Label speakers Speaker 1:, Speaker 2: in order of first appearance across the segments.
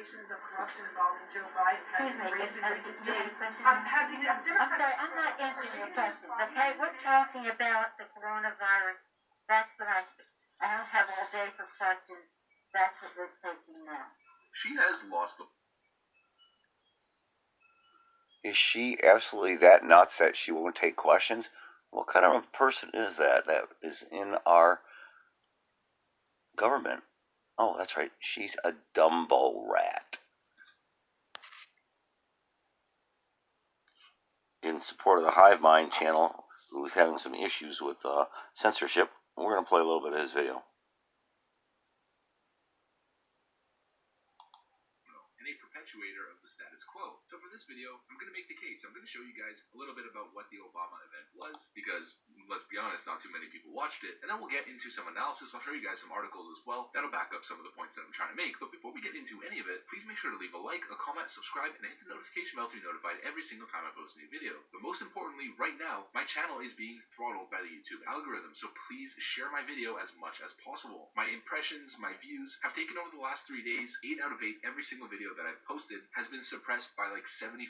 Speaker 1: allegations of corruption involving Joe Biden have been raised in recent days.
Speaker 2: I'm sorry, I'm not answering your questions, okay? We're talking about the coronavirus. That's what I don't have all day for questions. That's what we're taking now.
Speaker 3: She has lost the...
Speaker 4: Is she absolutely that nuts that she won't take questions? What kind of a person is that is in our government? Oh, that's right. She's a Dumbo rat. In support of the Hive Mind channel, who's having some issues with censorship, we're going to play a little bit of his video.
Speaker 3: And a perpetuator of the status quo. So for this video, I'm going to make the case. I'm going to show you guys a little bit about what the Obama event was, because, let's be honest, not too many people watched it. And then we'll get into some analysis. I'll show you guys some articles as well that'll back up some of the points that I'm trying to make. But before we get into any of it, please make sure to leave a like, a comment, subscribe, and hit the notification bell to be notified every single time I post a new video. But most importantly, right now, my channel is being throttled by the YouTube algorithm, so please share my video as much as possible. My impressions, my views have taken over the last 3 days. 8 out of 8, every single video that I've posted has been suppressed by like 75%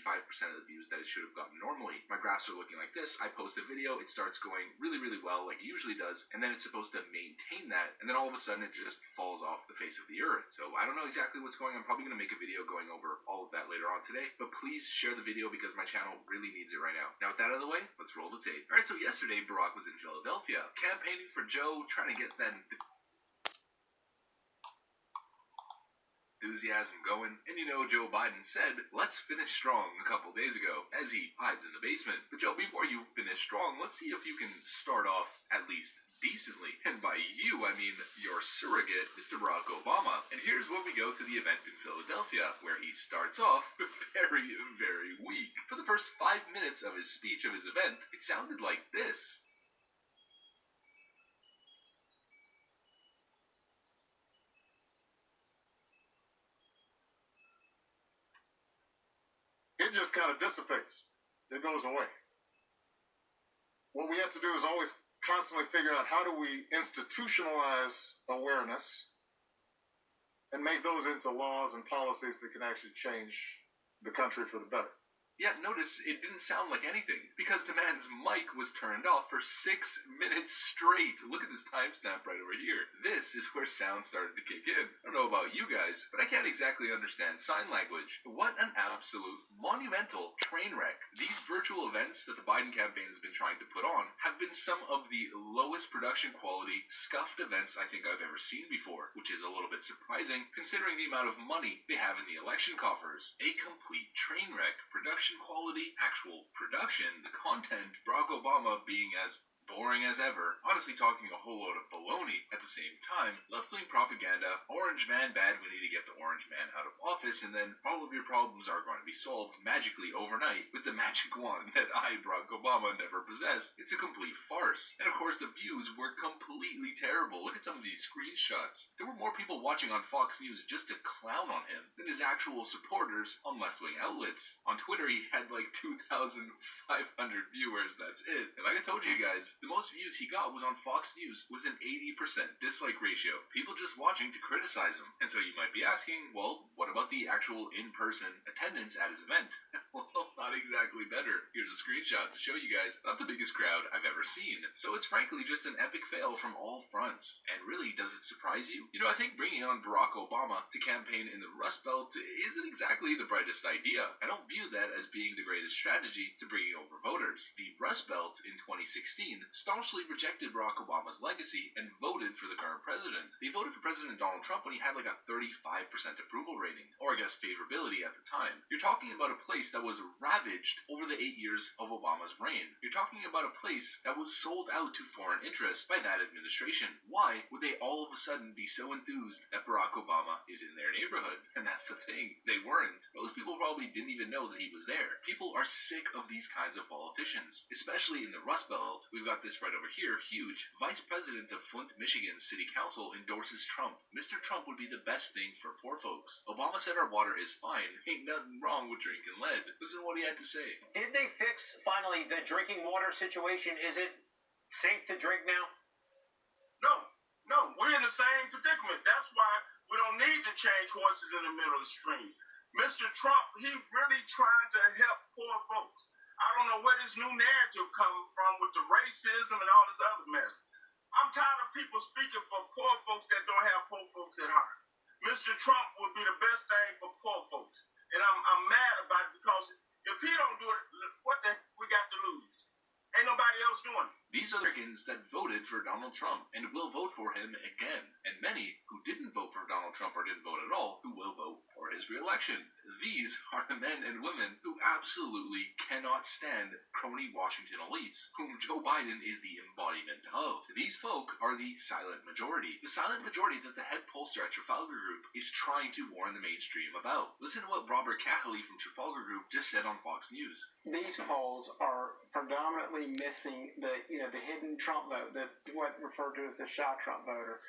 Speaker 3: of the views that it should have gotten normally. My graphs are looking like this. I post a video, it starts going really, really well like it usually does, and then it's supposed to maintain that, and then all of a sudden it just falls off the face of the earth. So I don't know exactly what's going on. I'm probably going to make a video going over all of that later on today, but please share the video because my channel really needs it right now. Now with that out of the way, let's roll the tape. Alright, so yesterday Barack was in Philadelphia, campaigning for Joe, trying to get that enthusiasm going, and you know Joe Biden said, let's finish strong a couple days ago, as he hides in the basement. But Joe, before you finish strong, let's see if you can start off at least decently. And by you, I mean your surrogate, Mr. Barack Obama. And here's when we go to the event in Philadelphia, where he starts off very, very weak. For the first 5 minutes of his speech of his event, it sounded like this.
Speaker 5: It just kind of dissipates. It goes away. What we have to do is always constantly figure out how do we institutionalize awareness and make those into laws and policies that can actually change the country for the better.
Speaker 3: Yeah, notice it didn't sound like anything, because the man's mic was turned off for 6 minutes straight. Look at this timestamp right over here. This is where sound started to kick in. I don't know about you guys, but I can't exactly understand sign language. What an absolute monumental train wreck. These virtual events that the Biden campaign has been trying to put on have been some of the lowest production quality, scuffed events I think I've ever seen before, which is a little bit surprising considering the amount of money they have in the election coffers. A complete train wreck. Production quality, actual production, the content, Barack Obama being as boring as ever, honestly talking a whole load of baloney at the same time, left-wing propaganda, orange man bad, we need to get the orange man out of office, and then all of your problems are going to be solved magically overnight with the magic wand that I, Barack Obama, never possessed. It's a complete farce. And of course the views were completely terrible. Look at some of these screenshots. There were more people watching on Fox News just to clown on him than his actual supporters on left-wing outlets. On Twitter he had like 2,500 viewers, that's it. And like I told you guys, the most views he got was on Fox News with an 80% dislike ratio. People just watching to criticize him. And so you might be asking, well, what about the actual in-person attendance at his event? Well, not exactly better. Here's a screenshot to show you guys. Not the biggest crowd I've ever seen. So it's frankly just an epic fail from all fronts. And really, does it surprise you? You know, I think bringing on Barack Obama to campaign in the Rust Belt isn't exactly the brightest idea. I don't view that as being the greatest strategy to bringing over voters. The Rust Belt in 2016 staunchly rejected Barack Obama's legacy and voted for the current president. They voted for President Donald Trump when he had like a 35% approval rating, or I guess favorability at the time. You're talking about a place that was ravaged over the 8 years of Obama's reign. You're talking about a place that was sold out to foreign interests by that administration. Why would they all of a sudden be so enthused that Barack Obama is in their neighborhood? And that's the thing, they weren't. Most people probably didn't even know that he was there. People are sick of these kinds of politicians, especially in the Rust Belt. We've got this right over here, huge. Vice President of Flint, Michigan City Council endorses Trump. Mr. Trump would be the best thing for poor folks. Obama said our water is fine. Ain't nothing wrong with drinking lead. Listen to what he had to say.
Speaker 6: Did they fix, finally, the drinking water situation? Is it safe to drink now?
Speaker 5: No, we're in the same predicament. That's why we don't need to
Speaker 7: change horses in the middle of the stream. Mr. Trump, he really trying to help poor folks. I don't know where this new narrative coming from with the racism and all this other mess. I'm tired of people speaking for poor folks that don't have poor folks at heart. Mr. Trump would be the best thing for poor folks. And I'm mad about it because if he don't do it, what the heck we got to lose? Ain't nobody else doing it.
Speaker 3: These are Americans that voted for Donald Trump and will vote for him again, and many who didn't vote for Donald Trump or didn't vote at all who will vote for his re-election. These are the men and women who absolutely cannot stand crony Washington elites, whom Joe Biden is the embodiment of. These folk are the silent majority that the head pollster at Trafalgar Group is trying to warn the mainstream about. Listen to what Robert Cahaly from Trafalgar Group just said on Fox News.
Speaker 8: These polls are predominantly missing the hidden Trump vote, what referred to as the shy Trump voter.